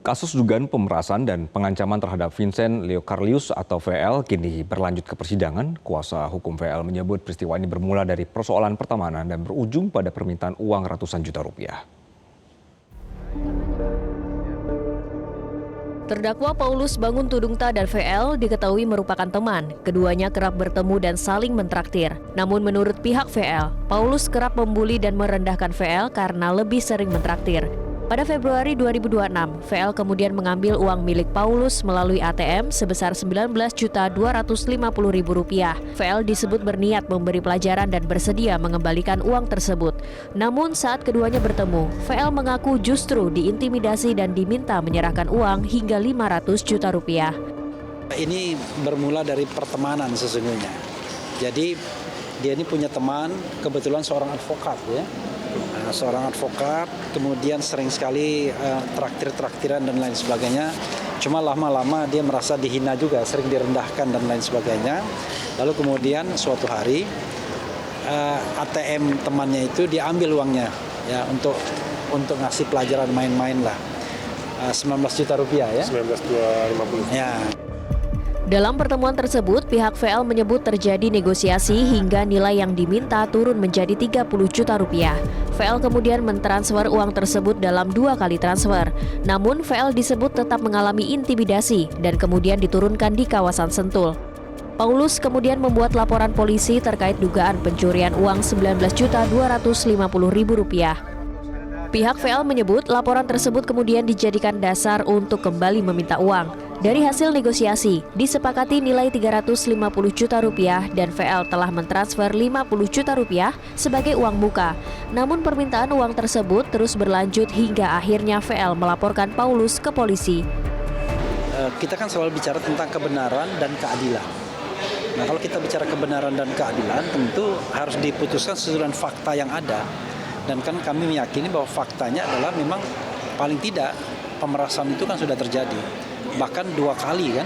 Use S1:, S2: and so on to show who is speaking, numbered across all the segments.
S1: Kasus dugaan pemerasan dan pengancaman terhadap Vincent Leo Carlius atau VL kini berlanjut ke persidangan. Kuasa hukum VL menyebut peristiwa ini bermula dari persoalan pertemanan dan berujung pada permintaan uang ratusan juta rupiah.
S2: Terdakwa Paulus Banguntudungta dan VL diketahui merupakan teman. Keduanya kerap bertemu dan saling mentraktir. Namun menurut pihak VL, Paulus kerap membuli dan merendahkan VL karena lebih sering mentraktir. Pada Februari 2026, VL kemudian mengambil uang milik Paulus melalui ATM sebesar Rp19.250.000. VL disebut berniat memberi pelajaran dan bersedia mengembalikan uang tersebut. Namun saat keduanya bertemu, VL mengaku justru diintimidasi dan diminta menyerahkan uang hingga Rp500 juta.
S3: Ini bermula dari pertemanan sesungguhnya. Jadi dia ini punya teman, kebetulan seorang advokat ya. Seorang advokat, kemudian sering sekali traktir-traktiran dan lain sebagainya. Cuma lama-lama dia merasa dihina juga, sering direndahkan dan lain sebagainya. Lalu kemudian suatu hari ATM temannya itu diambil uangnya ya untuk ngasih pelajaran main-main lah. 19 juta rupiah ya.
S4: 19.250.
S3: Ya.
S2: Dalam pertemuan tersebut, pihak VL menyebut terjadi negosiasi hingga nilai yang diminta turun menjadi Rp30 juta. VL kemudian mentransfer uang tersebut dalam 2 kali transfer. Namun VL disebut tetap mengalami intimidasi dan kemudian diturunkan di kawasan Sentul. Paulus kemudian membuat laporan polisi terkait dugaan pencurian uang Rp19.250.000. Pihak VL menyebut laporan tersebut kemudian dijadikan dasar untuk kembali meminta uang. Dari hasil negosiasi, disepakati nilai Rp350 juta dan VL telah mentransfer Rp50 juta sebagai uang muka. Namun permintaan uang tersebut terus berlanjut hingga akhirnya VL melaporkan Paulus ke polisi.
S3: Kita kan selalu bicara tentang kebenaran dan keadilan. Nah, kalau kita bicara kebenaran dan keadilan, tentu harus diputuskan sesuai dengan fakta yang ada. Dan kan kami meyakini bahwa faktanya adalah memang paling tidak pemerasan itu kan sudah terjadi. Bahkan 2 kali kan.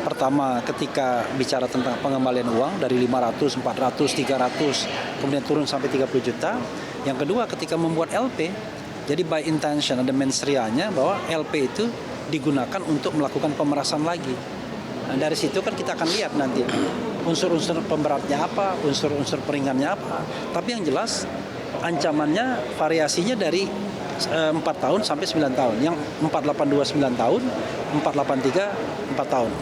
S3: Pertama ketika bicara tentang pengembalian uang dari 500, 400, 300, kemudian turun sampai 30 juta. Yang kedua ketika membuat LP, jadi by intention ada mens reanya bahwa LP itu digunakan untuk melakukan pemerasan lagi. Nah, dari situ kan kita akan lihat nanti unsur-unsur pemberatnya apa, unsur-unsur peringannya apa. Tapi yang jelas ancamannya variasinya dari 4 tahun sampai 9 tahun. Yang 482 9 tahun, 483 4 tahun.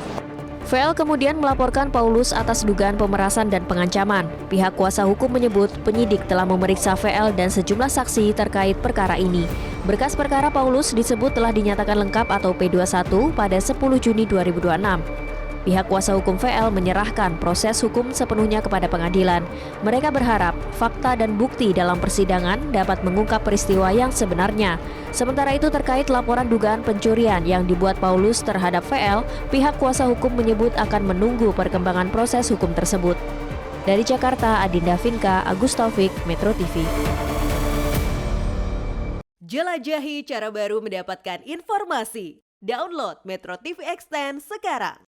S2: VL kemudian melaporkan Paulus atas dugaan pemerasan dan pengancaman. Pihak kuasa hukum menyebut penyidik telah memeriksa VL dan sejumlah saksi terkait perkara ini. Berkas perkara Paulus disebut telah dinyatakan lengkap atau P21 pada 10 Juni 2026. Pihak kuasa hukum VL menyerahkan proses hukum sepenuhnya kepada pengadilan. Mereka berharap fakta dan bukti dalam persidangan dapat mengungkap peristiwa yang sebenarnya. Sementara itu terkait laporan dugaan pencurian yang dibuat Paulus terhadap VL, pihak kuasa hukum menyebut akan menunggu perkembangan proses hukum tersebut. Dari Jakarta, Adinda Vinka, Agus Taufik, Metro TV.
S5: Jelajahi cara baru mendapatkan informasi. Download Metro TV Extend sekarang.